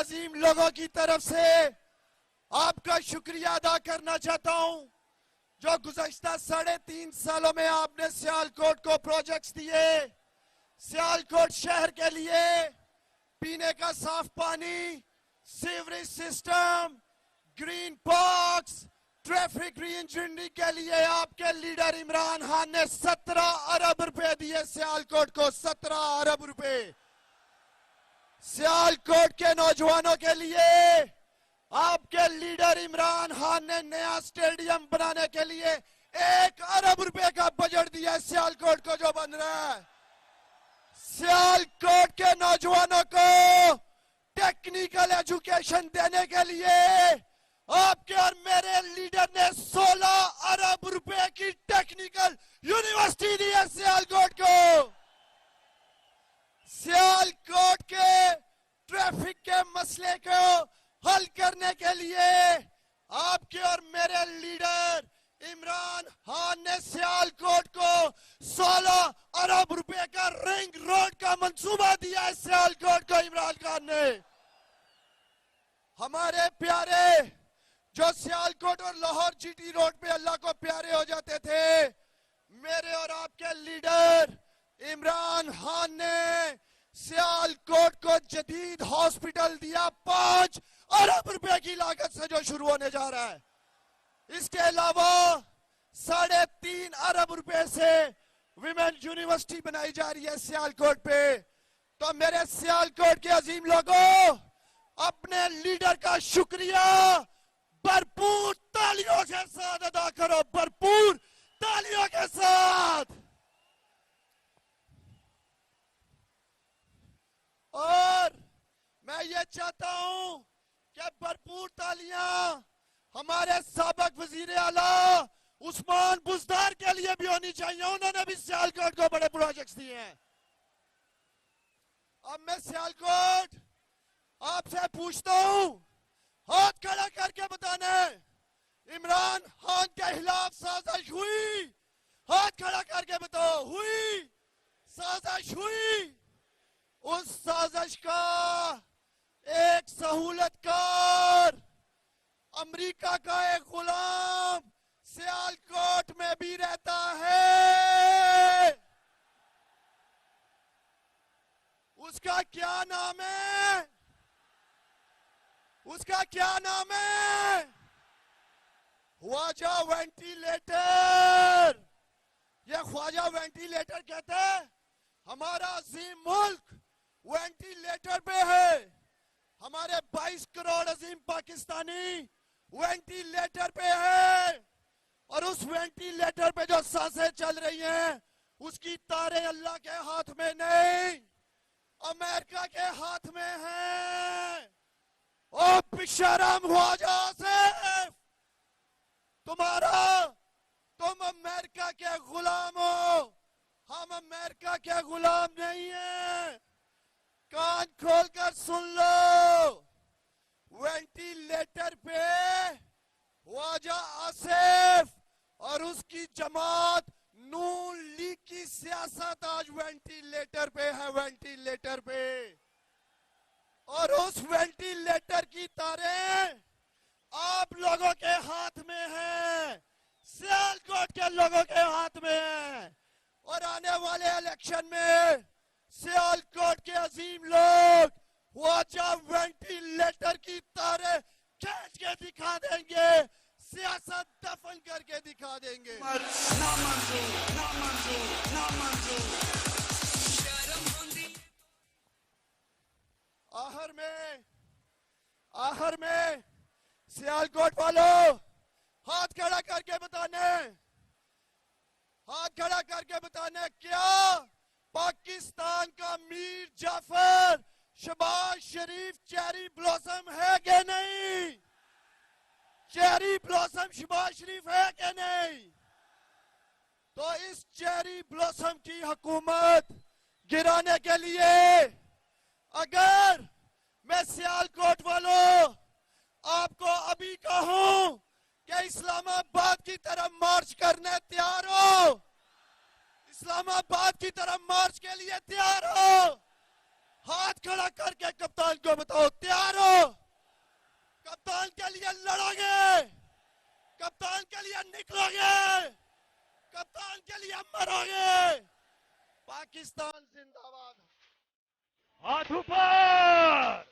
अजीम लोगों की तरफ से आपका शुक्रिया अदा करना चाहता हूं, जो गुज़श्ता 3.5 सालों में आपने सियालकोट को प्रोजेक्ट्स दिए। सियालकोट शहर के लिए पीने का साफ पानी, sewerage system, green parks, traffic री इंजीनियरिंग के लिए आपके लीडर इमरान खान ने 17 अरब रुपए दिए सियालकोट को। 17 अरब रुपए सियालकोट के नौजवानों के लिए आपके लीडर इमरान खान ने नया स्टेडियम बनाने के लिए 1 अरब रुपए का बजट दिया सियालकोट को, जो बन रहा है। सियालकोट के नौजवानों को टेक्निकल एजुकेशन देने के लिए आपके और मेरे लीडर ने 16 अरब रुपए की टेक्निकल यूनिवर्सिटी दी है सियालकोट को। सियालकोट के ट्रैफिक के मसले को हल करने के लिए आपके और मेरे लीडर इमरान खान ने सियालकोट को 16 अरब रुपए का रिंग रोड का मंसूबा दिया है सियालकोट को इमरान खान ने। हमारे प्यारे जो सियालकोट और लाहौर जीटी रोड पे अल्लाह को प्यारे हो जाते थे, मेरे और आपके लीडर इमरान खान ने सियालकोट को जदीद हॉस्पिटल दिया 5 अरब रुपए की लागत से, जो शुरू होने जा रहा है। इसके अलावा 3.5 अरब रुपए से विमेन यूनिवर्सिटी बनाई जा रही है सियालकोट पे। तो मेरे सियालकोट के अजीम लोगों, अपने लीडर का शुक्रिया भरपूर तालियों के साथ अदा करो, भरपूर तालियों के साथ। और मैं ये चाहता हूं कि भरपूर तालियां हमारे साबिक वजीर आला उस्मान बुज़दार के लिए भी होनी चाहिए। उन्होंने भी सियालकोट को बड़े प्रोजेक्ट्स दिए हैं। अब मैं सियालकोट आपसे पूछता हूं, हाथ खड़ा करके बताना, इमरान खान के खिलाफ साजिश हुई? हाथ खड़ा करके बताओ, हुई? साजिश हुई? उस साजिश का एक सहूलतकार, अमेरिका का एक गुलाम सियालकोट में भी रहता है। उसका क्या नाम है? उसका क्या नाम है? ख्वाजा वेंटिलेटर। ये ख्वाजा वेंटिलेटर कहते हैं हमारा अजीम मुल्क वेंटिलेटर पे है। हमारे 22 करोड़ अजीम पाकिस्तानी वेंटिलेटर पे है। और उस वेंटिलेटर पे जो सांसें चल रही हैं, उसकी तारें अल्लाह के हाथ में नहीं, अमेरिका के हाथ में हैं। ओ बेशरम ख्वाजा आसिफ, तुम अमेरिका के गुलाम हो, हम अमेरिका के गुलाम नहीं हैं। कान खोलकर सुन लो, वेंटिलेटर पे ख्वाजा आसिफ और उसकी जमात नून लीग की सियासत आज वेंटिलेटर पे है, वेंटिलेटर पे। और उस वेंटिलेटर की तारें आप लोगों के हाथ में है, सियालकोट के लोगों के हाथ में है। और आने वाले इलेक्शन में सियालकोट के अजीम लोग ख्वाजा वेंटिलेटर की तारें खींच के दिखा देंगे, सियासत दफन करके दिखा देंगे। आखिर में सियालकोट वालों, हाथ खड़ा करके बताने, हाथ खड़ा करके बताने, क्या पाकिस्तान का मीर जाफर शहबाज शरीफ चेरी ब्लॉसम है कि नहीं? चेरी ब्लॉसम शहबाज शरीफ है कि नहीं? तो इस चेरी ब्लॉसम की हुकूमत गिराने के लिए अगर मैं सियालकोट वालों आपको अभी कहूं कि इस्लामाबाद की तरफ मार्च करने तैयार हो, इस्लामाबाद की तरफ मार्च के लिए तैयार हो? हाथ खड़ा करके कप्तान को बताओ, तैयार हो? पाकिस्तान या मरोगे। पाकिस्तान जिंदाबाद। हाथ ऊपर।